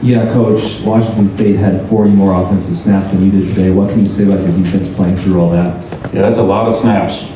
Yeah, Coach, Washington State had 40 more offensive snaps than you did today. What can you say about your defense playing through all that? Yeah, that's a lot of snaps.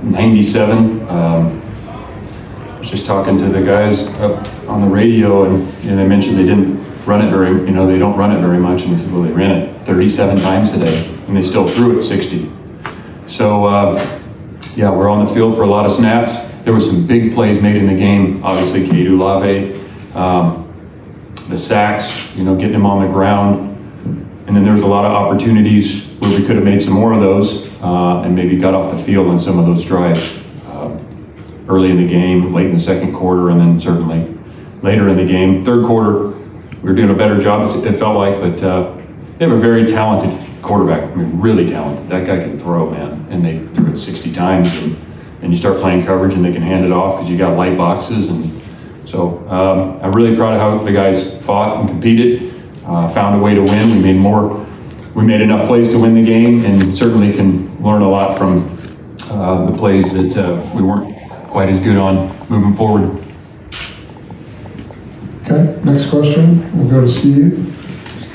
97. I was just talking to the guys up on the radio, and they mentioned they didn't run it they don't run it very much. And they said, well, they ran it 37 times today, and they still threw it 60. So, yeah, we're on the field for a lot of snaps. There were some big plays made in the game. Obviously, Jaydn Ott, the sacks, getting him on the ground. And then there was a lot of opportunities where we could have made some more of those and maybe got off the field on some of those drives. Early in the game, late in the second quarter, and then certainly later in the game. Third quarter, we were doing a better job, it felt like, but they have a very talented quarterback. I mean, really talented. That guy can throw, man. And they threw it 60 times, and you start playing coverage and they can hand it off because you got light boxes. And so I'm really proud of how the guys fought and competed, found a way to win. We made enough plays to win the game, and certainly can learn a lot from the plays that we weren't quite as good on moving forward. Okay, next question. We'll go to Steve.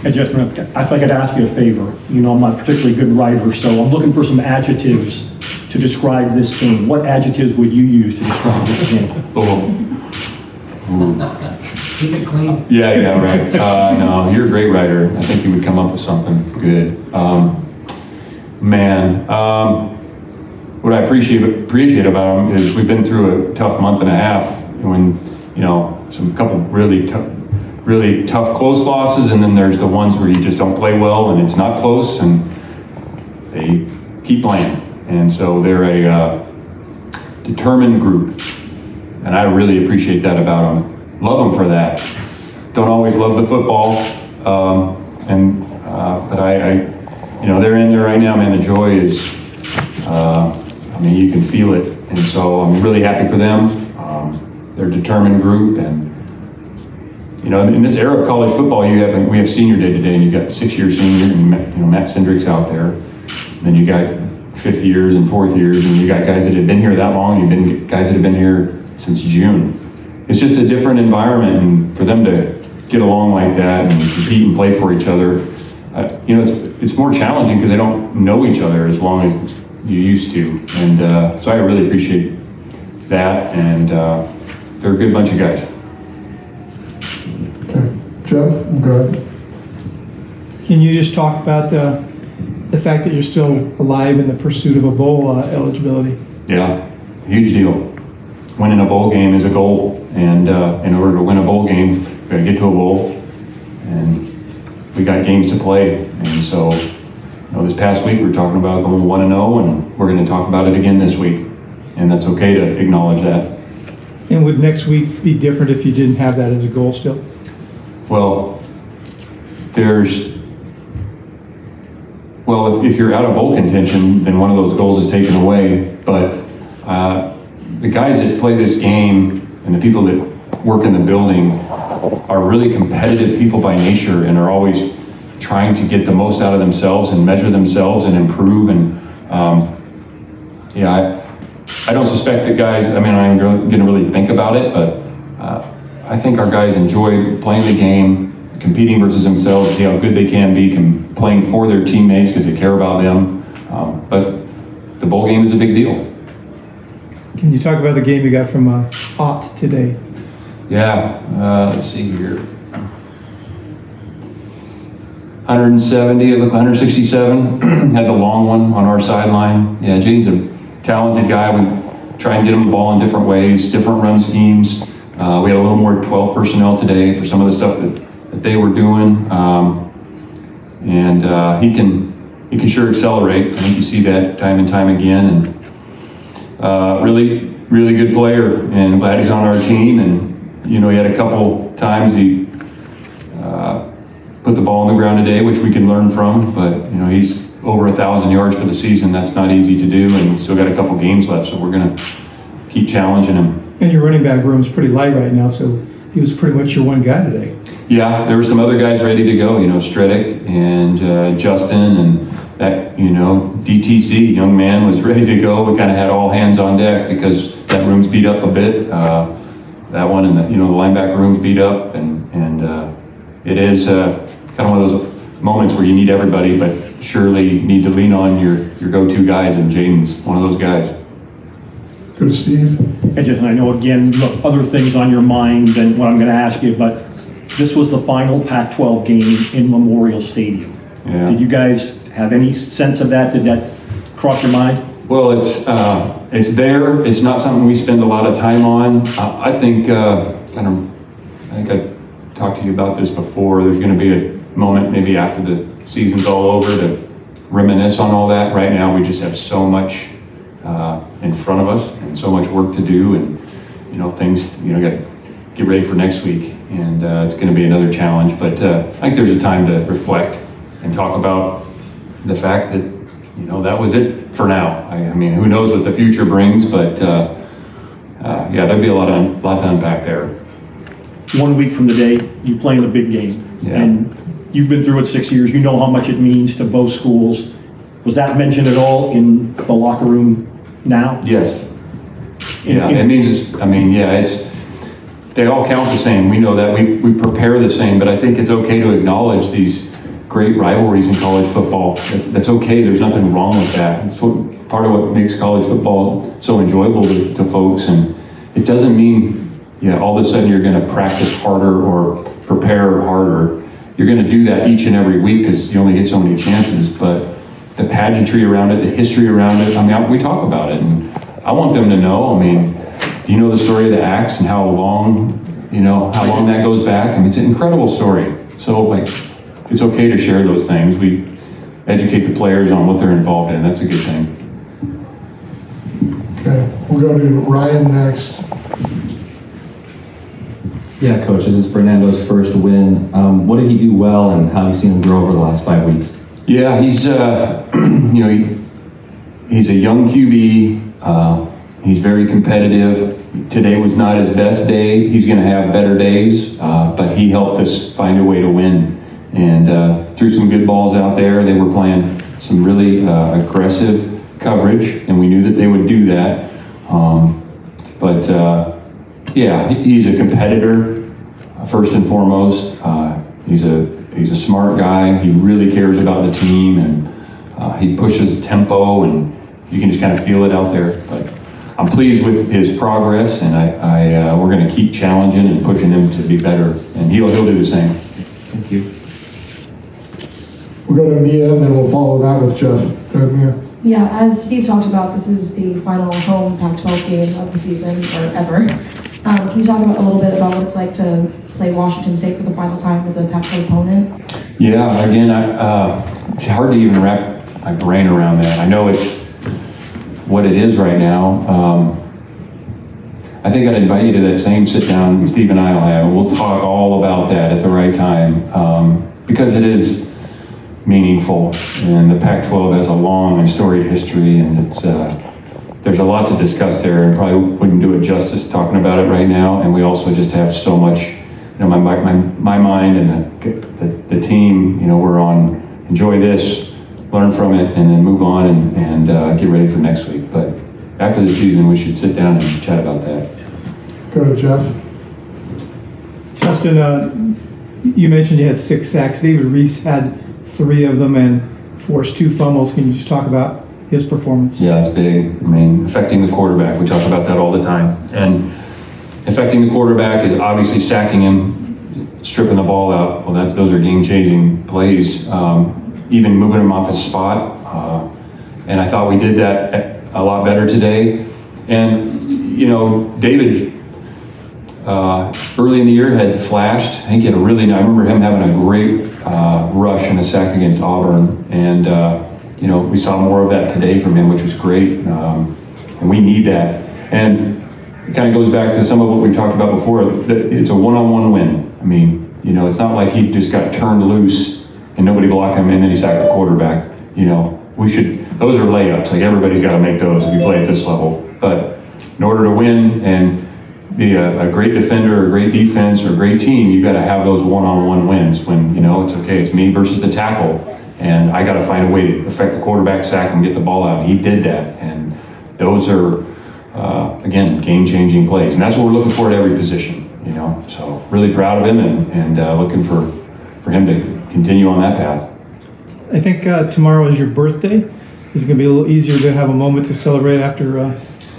Hey, Justin, I feel like I'd ask you a favor. I'm not a particularly good writer, so I'm looking for some adjectives to describe this game. What adjectives would you use to describe this game? Keep it clean. Yeah, right. No, you're a great writer. I think you would come up with something good. What I appreciate about them is we've been through a tough month and a half when, some couple really tough close losses, and then there's the ones where you just don't play well and it's not close, and they keep playing. And so they're a determined group, and I really appreciate that about them. Love them for that. Don't always love the football, but they're in there right now, man. The joy is, you can feel it, and so I'm really happy for them. They're a determined group, and in this era of college football, we have senior day today, and you got 6-year senior, and Matt Cindric's out there. And then you got 5th years and 4th years, and you got guys that have been here that long. You've been guys that have been here since June. It's just a different environment, and for them to get along like that and compete and play for each other, it's more challenging because they don't know each other as long as you used to. And so I really appreciate that, and they're a good bunch of guys. Okay, Jeff, go ahead. Can you just talk about the fact that you're still alive in the pursuit of a bowl eligibility? Yeah, huge deal. Winning a bowl game is a goal, and in order to win a bowl game, we got to get to a bowl, and we got games to play. And so, this past week we were talking about going 1-0, and we're going to talk about it again this week, and that's okay to acknowledge that. And would next week be different if you didn't have that as a goal still? Well, if you're out of bowl contention, then one of those goals is taken away. But the guys that play this game and the people that work in the building are really competitive people by nature, and are always trying to get the most out of themselves and measure themselves and improve. And I don't suspect that guys, I'm not going to really think about it, but I think our guys enjoy playing the game, competing versus themselves, see how good they can be, playing for their teammates because they care about them. But the bowl game is a big deal. Can you talk about the game you got from Ott today? Yeah, let's see here. 170, it looked 167. Had the long one on our sideline. Yeah, Jaydn's a talented guy. We try and get him the ball in different ways, different run schemes. We had a little more 12 personnel today for some of the stuff that they were doing. And he can sure accelerate. I think you see that time and time again. And really, really good player, and I'm glad he's on our team. And he had a couple times he put the ball on the ground today, which we can learn from. But he's over 1,000 yards for the season. That's not easy to do, and we still got a couple games left, so we're gonna keep challenging him. And your running back room is pretty light right now, so he was pretty much your one guy today. Yeah, there were some other guys ready to go. Stredick and Justin, and that DTC young man was ready to go. We kind of had all hands on deck because that room's beat up a bit. That one and the linebacker room's beat up, and it is kind of one of those moments where you need everybody, but surely need to lean on your go-to guys, and Jaydn's one of those guys. Go to Steve. And just, I know again, look, other things on your mind than what I'm going to ask you, but this was the final Pac-12 game in Memorial Stadium. Yeah. Did you guys have any sense of that? Did that cross your mind? Well, it's there. It's not something we spend a lot of time on. I think I talked to you about this before. There's going to be a moment maybe after the season's all over to reminisce on all that. Right now, we just have so much in front of us and so much work to do, and things got to get ready for next week, and it's going to be another challenge. But I think there's a time to reflect and talk about the fact that that was it for now. I mean, who knows what the future brings, but yeah, there'd be a lot to unpack there. 1 week from the day, you play in the big game. Yeah. And you've been through it 6 years. You know how much it means to both schools. Was that mentioned at all in the locker room now? Yes. Yeah, it means it's, they all count the same. We know that. We prepare the same, but I think it's okay to acknowledge these great rivalries in college football. That's okay. There's nothing wrong with that. It's part of what makes college football so enjoyable to folks. And it doesn't mean, all of a sudden you're going to practice harder or prepare harder. You're going to do that each and every week because you only get so many chances. But the pageantry around it, the history around it, we talk about it. And I want them to know, do you know the story of the Axe and how long that goes back? It's an incredible story. So, it's okay to share those things. We educate the players on what they're involved in. That's a good thing. Okay, we'll go to Ryan next. Yeah, Coach, this is Fernando's first win. What did he do well, and how have you seen him grow over the last 5 weeks? Yeah, he's he's a young QB. He's very competitive. Today was not his best day. He's going to have better days, but he helped us find a way to win, and threw some good balls out there. They were playing some really aggressive coverage, and we knew that they would do that. Yeah, he's a competitor first and foremost. He's a smart guy. He really cares about the team, and he pushes tempo, and you can just kind of feel it out there. But I'm pleased with his progress, and we're going to keep challenging and pushing him to be better, and he'll do the same. Thank you. We'll go to Mia, and then we'll follow that with Jeff. Go ahead, Mia. Yeah, as Steve talked about, this is the final home Pac-12 game of the season, or ever. Can you talk a little bit about what it's like to play Washington State for the final time as a Pac-12 opponent? Yeah, again, it's hard to even wrap my brain around that. I know it's what it is right now. I think I'd invite you to that same sit-down Steve and I will have, and we'll talk all about that at the right time, because it is meaningful, and the Pac-12 has a long and storied history, and there's a lot to discuss there, and probably wouldn't do it justice talking about it right now. And we also just have so much, my mind and the team, we're on enjoy this, learn from it, and then move on and get ready for next week. But after the season, we should sit down and chat about that. Go to Jeff. Justin, you mentioned you had 6 sacks. David Reese had 3 of them and forced 2 fumbles. Can you just talk about his performance? Yeah, it's big. Affecting the quarterback. We talk about that all the time. And affecting the quarterback is obviously sacking him, stripping the ball out. Well, those are game-changing plays. Even moving him off his spot. And I thought we did that a lot better today. And, David, early in the year had flashed. I think he had I remember him having a great rush and a sack against Auburn. And, we saw more of that today from him, which was great. And we need that. And it kind of goes back to some of what we talked about before. It's a one-on-one win. It's not like he just got turned loose and nobody blocked him and then he sacked the quarterback. Those are layups. Everybody's got to make those if you play at this level. But in order to win and be a great defender, or a great defense, or a great team, you've got to have those one-on-one wins when, it's okay, it's me versus the tackle. And I got to find a way to affect the quarterback, sack him, get the ball out. He did that. And those are, again, game-changing plays. And that's what we're looking for at every position, So really proud of him and looking for for him to continue on that path. I think tomorrow is your birthday. Is it going to be a little easier to have a moment to celebrate after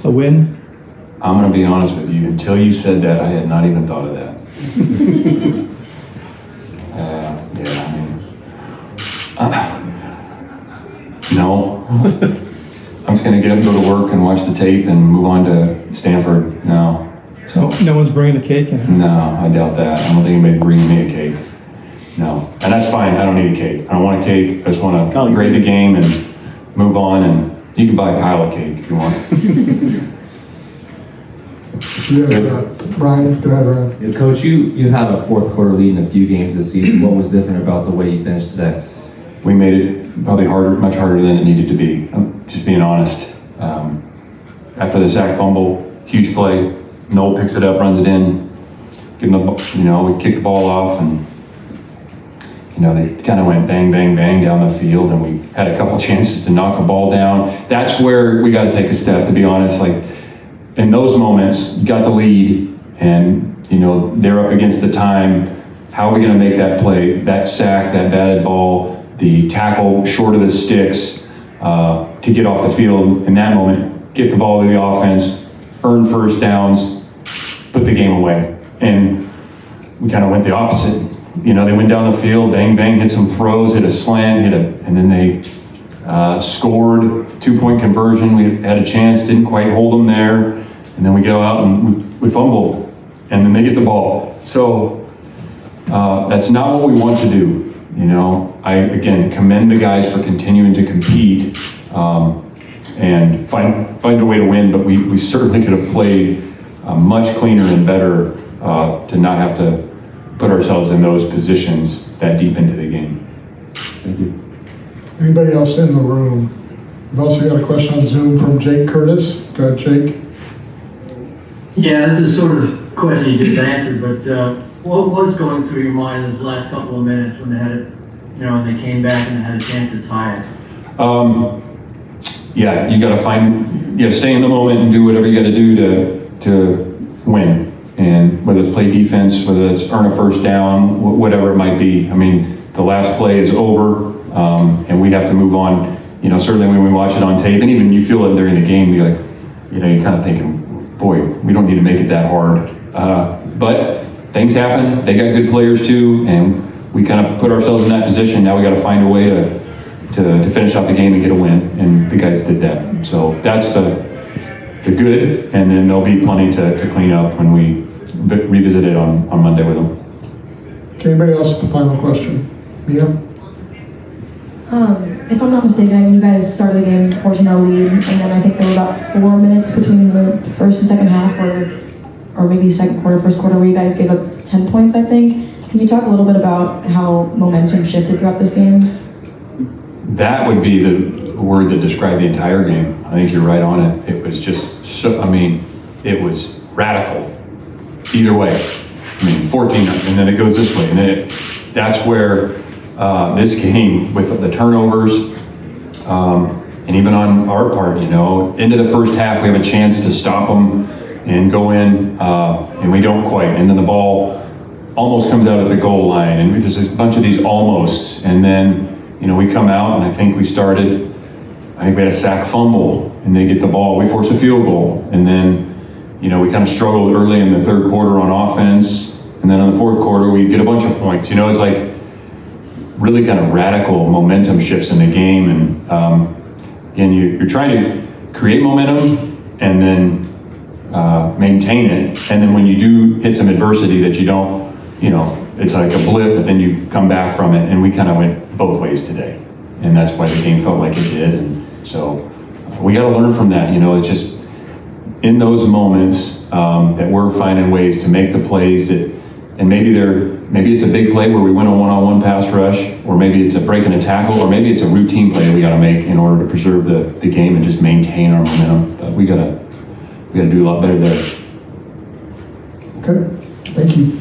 a win? I'm going to be honest with you. Until you said that, I had not even thought of that. No. I'm just going to get up, go to work, and watch the tape, and move on to Stanford. No. So No one's bringing a cake in. no, I doubt that. I don't think anybody bringing me a cake. No, and that's fine. I don't need a cake. I don't want a cake. I just want to grade the game and move on. And you can buy Kyle a cake if you want. Ryan, go ahead, Ryan. Yeah, Coach, you had a fourth quarter lead in a few games this season. What was different about the way you finished today? We made it probably much harder than it needed to be. I'm just being honest. After the sack fumble, huge play. Noel picks it up, runs it in. Give them we kicked the ball off, and they kind of went bang, bang, bang down the field, and we had a couple chances to knock a ball down. That's where we got to take a step, to be honest. Like, in those moments, you got the lead, and they're up against the time. How are we going to make that play, that sack, that batted ball, the tackle short of the sticks to get off the field in that moment, get the ball to the offense, earn first downs, put the game away. And we kind of went the opposite. They went down the field, bang, bang, hit some throws, hit a slant, and then they scored, 2-point conversion. We had a chance, didn't quite hold them there. And then we go out and we fumble, and then they get the ball. So that's not what we want to do. I, again, commend the guys for continuing to compete and find a way to win, but we certainly could have played much cleaner and better to not have to put ourselves in those positions that deep into the game. Thank you. Anybody else in the room? We've also got a question on Zoom from Jake Curtis. Go ahead, Jake. Yeah, this is sort of a question you just answered, but what was going through your mind in the last couple of minutes when they had it, when they came back and they had a chance to tie it? Yeah, you got to stay in the moment and do whatever you got to do to win. And whether it's play defense, whether it's earn a first down, whatever it might be. I mean, the last play is over, and we have to move on. Certainly when we watch it on tape, and even you feel it during the game, you're like, you're kind of thinking, boy, we don't need to make it that hard. But things happen. They got good players too, and we kind of put ourselves in that position. Now we got to find a way to finish out the game and get a win, and the guys did that. So that's the good, and then there'll be plenty to clean up when we revisit it on Monday with them. Okay, anybody else with the final question? Mia? If I'm not mistaken, you guys started the game 14-0 lead, and then I think there were about 4 minutes between the first and second half, or maybe second quarter, first quarter, where you guys gave up 10 points, I think. Can you talk a little bit about how momentum shifted throughout this game? That would be the word that described the entire game. I think you're right on it. It was just it was radical. Either way. 14, and then it goes this way. And then that's where this game, with the turnovers, and even on our part, into the first half, we have a chance to stop them and go in, and we don't quite. And then the ball almost comes out at the goal line, and there's a bunch of these almosts. And then, we come out, and I think we had a sack fumble, and they get the ball. We force a field goal, and then, we kind of struggled early in the third quarter on offense, and then in the fourth quarter, we get a bunch of points. It's like really kind of radical momentum shifts in the game, and you're trying to create momentum and then maintain it. And then when you do hit some adversity that you don't, it's like a blip, but then you come back from it. And we kind of went both ways today, and that's why the game felt like it did. And so we got to learn from that. It's just in those moments that we're finding ways to make the plays that, and maybe it's a big play where we win a one-on-one pass rush, or maybe it's a break and a tackle, or maybe it's a routine play we got to make in order to preserve the game and just maintain our momentum. But we gotta do a lot better there. Okay, thank you.